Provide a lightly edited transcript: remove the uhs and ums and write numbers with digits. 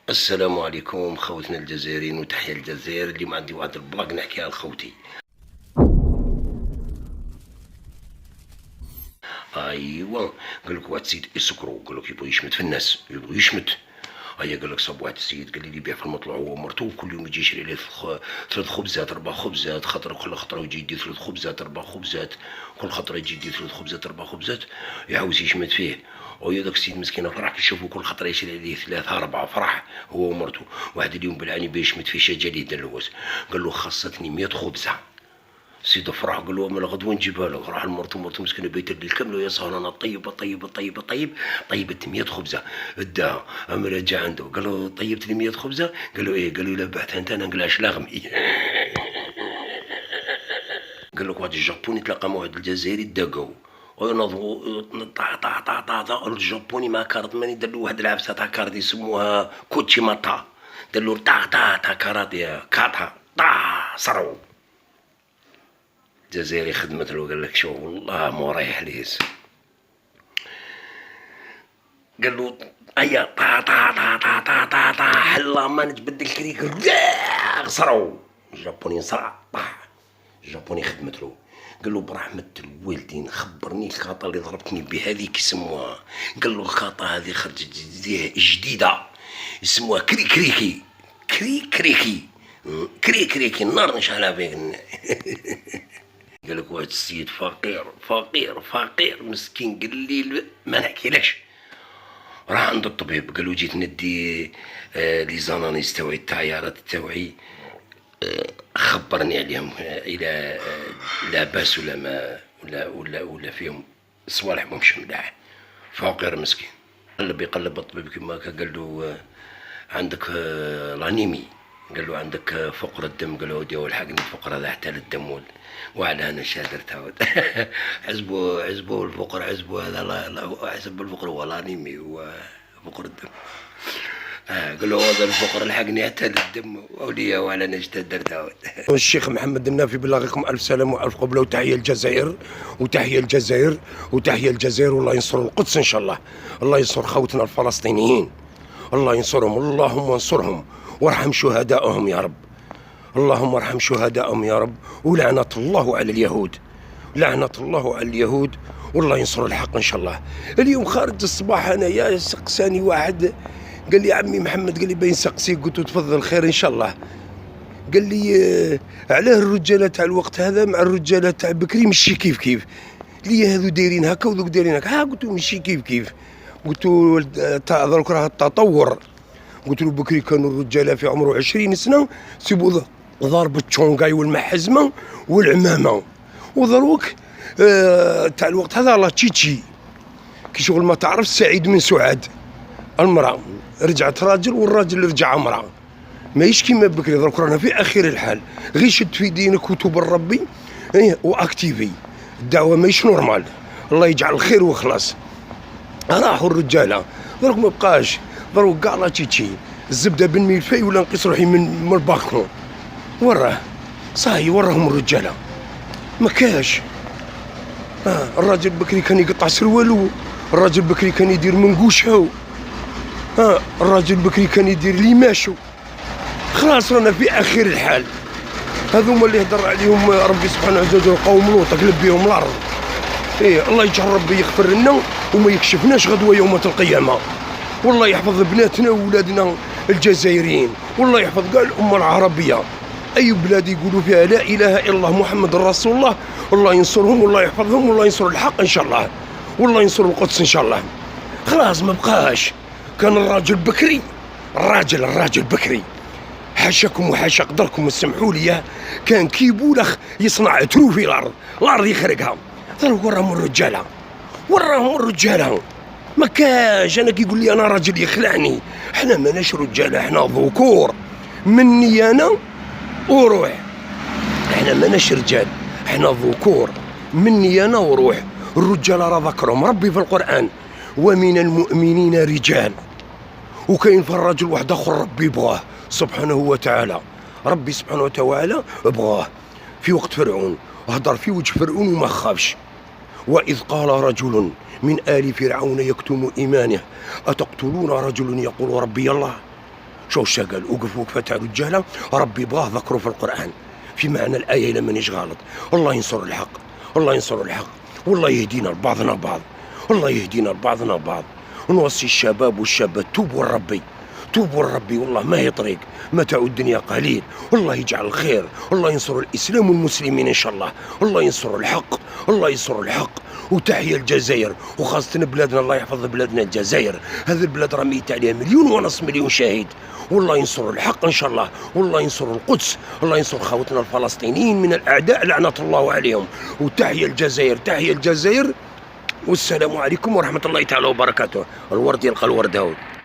السلام عليكم خوتنا الجزائريين وتحية الجزائر. اليوم عندي واحد البلاك نحكيها لخوتي. ايوا قال لك واحد السيد يسكرو، قال لك يبغي يشمت في الناس، يبغي يشمت. هيا قال لك صاب واحد السيد قال لي يبيع في المطلع هو ومرته، كل يوم يجي يشري ليه 3 خبزات 4 خبزات، كل خطره يجي يدي 3 خبزات 4 خبزات، كل خطره يجي يدي 3 خبزات 4 خبزات، يعاود يشمت فيه. ويا داك السيد مسكين فرح كي يشوفو كل خطره يشري عليه 3 4 فرح هو ومرته. واحد اليوم بالعاني باش يشمت فيه شا جليد اللوز، قال له خاصتني 100 خبزه. السيد فرح قال له مالا غدوه نجيبها لك. راح لمرته، مرته مسكينه بيت الليل كامل يا صهرانه طيبه طيبه طيبه طيبت 100 خبزه اداها. اما رجع عنده قال له طيبت لي 100 خبزه؟ قال له ايه. قال له الا بعتها انت انا نقلاش لغمي. قال لك واحد الجابوني تلاقى مع واحد الجزائري داقو وينظروا طا طا طا طا طا. الجابوني مع كارت ماني دار له واحد العبسه تاع كارت يسموها كوتشي ماتا، دار له طا طا طا كاراتي كاتا طا صرو. الجزائري خدمت له قال لك شوف والله مريح ليس. قال له هيا طا طا طا طا طا طا طا حلا ما نتبدل كريك صرو. الجابوني صرع طاح. الجابوني خدمت له قال له برحمة الوالدين خبرني الخاطة اللي ضربتني بهذيك يسموها. قال له الخاطة هذه خرجت جديدة يسموها كريكريكي كريكريكي كريكريكي النار نشعلها فيك. قال لك واحد السيد فقير مسكين قال لي ما نحكيلكش. راح عند الطبيب قال له جيت ندي لي زانانيز تاوعي التعيارات تاوعي، خبرني عليهم الى لاباس ولا ما ولا فيهم صوالح مش ملاح. فقير مسكين يقلب الطبيب كيما هكا قال له عندك لانيمي، قال له عندك فقر الدم، قال له ودي الحقني الفقر هذا حتى للدم وعلى انا شادر تعود. حزبوا الفقر، حزبوا هذا لا حزب الفقر هو لانيمي وفقر الدم. قال له هذا الفقر الحقني حتى للدم وليا وعلى انا شادر تعود. الشيخ محمد النافي بلغكم الف سلام والف قبله وتحيه الجزائر وتحيه الجزائر وتحيه الجزائر، والله ينصر القدس ان شاء الله. الله ينصر خوتنا الفلسطينيين، الله ينصرهم، اللهم انصرهم وارحم شهدائهم يا رب. اللهم ارحم شهدائهم يا رب. ولعنة الله على اليهود، لعنة الله على اليهود، والله ينصر الحق ان شاء الله. اليوم خارج الصباح انايا سقساني واحد قال لي عمي محمد، قال لي باين سقسيك، قلت له تفضل خير ان شاء الله. قال لي علاه الرجاله تاع الوقت هذا مع الرجاله تاع بكري مشي كيف كيف؟ لي هذو دايرين هكا وذوك دايرين هكا. قلت له مشي كيف كيف؟ قلت له درك راه التطور. قلت له بكري كانوا الرجاله في عمره 20 سنه سيبوا ضارب التشونغاي والمحزمه والعمامه، ودروك تاع الوقت هذا لا تشيتشي كي شغل ما تعرف سعيد من سعاد. المراه رجعت راجل والراجل رجع امراه، ماهيش كيما بكري. درك رانا في اخر الحال، غير شد في دينك كتب ربي واكتيفي. الدعوه ماهيش نورمال، الله يجعل الخير وخلاص. راحوا الرجاله درك ما بقاش، دروك كاع لا تشيتشي الزبده بالميلفي ولا نقيس روحي من البالكون. وراه صاي وراهم الرجاله ما كاش. الراجل بكري كان يقطع سروالو، الراجل بكري كان يدير منقوشه، الراجل بكري كان يدير ليماشو. خلاص رانا في اخر الحال. هذوما اللي هدر عليهم ربي سبحانه وتعالى قوم لوط قلب بهم الارض. الله يجعل ربي يغفر لنا وما يكشفناش غدوه يوم القيامه. والله يحفظ بناتنا وولادنا الجزائريين، والله يحفظ كاع الامه العربيه. اي بلاد يقولوا فيها لا اله الا الله محمد رسول الله، الله ينصرهم والله يحفظهم والله ينصر الحق ان شاء الله، والله ينصر القدس ان شاء الله. خلاص ما بقاش. كان الراجل بكري، الراجل بكري حاشاكم وحاشا قدركم وسمحوا لي، كان كيبولخ يصنع ترو في الارض يخرقها. وراهم الرجاله ما كاش. انا كيقول لي انا راجل يخلعني، احنا ماناش رجاله، احنا ذكور مني انا وروح. احنا ماناش رجال، احنا ذكور مني انا وروح. الرجال راه ذكرهم ربي في القران ومن المؤمنين رجال، وكاين في الرجل واحد اخر ربي بغاه سبحانه وتعالى. ربي سبحانه وتعالى بغاه في وقت فرعون، هضر في وجه فرعون وما خافش. واذ قال رجل من آل فرعون يكتم إيمانه أتقتلون رجل يقول ربي الله شو قال وقف وقفة رجالة ربي بغاه ذكره في القرآن في معنى الآية إلا مانيش غلط. الله ينصر الحق، الله ينصر الحق، والله يهدينا لبعضنا بعض، الله يهدينا لبعضنا بعض. ونوصي الشباب والشابات توبوا لربي، توبوا لربي، والله ما هي طريق، متاع الدنيا قليل، والله يجعل الخير، الله ينصر الإسلام والمسلمين إن شاء الله، الله ينصر الحق، الله ينصر الحق. وتحية الجزائر وخاصة بلادنا، الله يحفظ بلادنا الجزائر، هذه البلاد راه ميت عليها 1.5 مليون شهيد، والله ينصر الحق إن شاء الله، والله ينصر القدس، الله ينصر خوتنا الفلسطينيين من الأعداء لعنة الله عليهم. وتحية الجزائر، تحية الجزائر، والسلام عليكم ورحمة الله تعالى وبركاته. الورد يلقى الورد هود.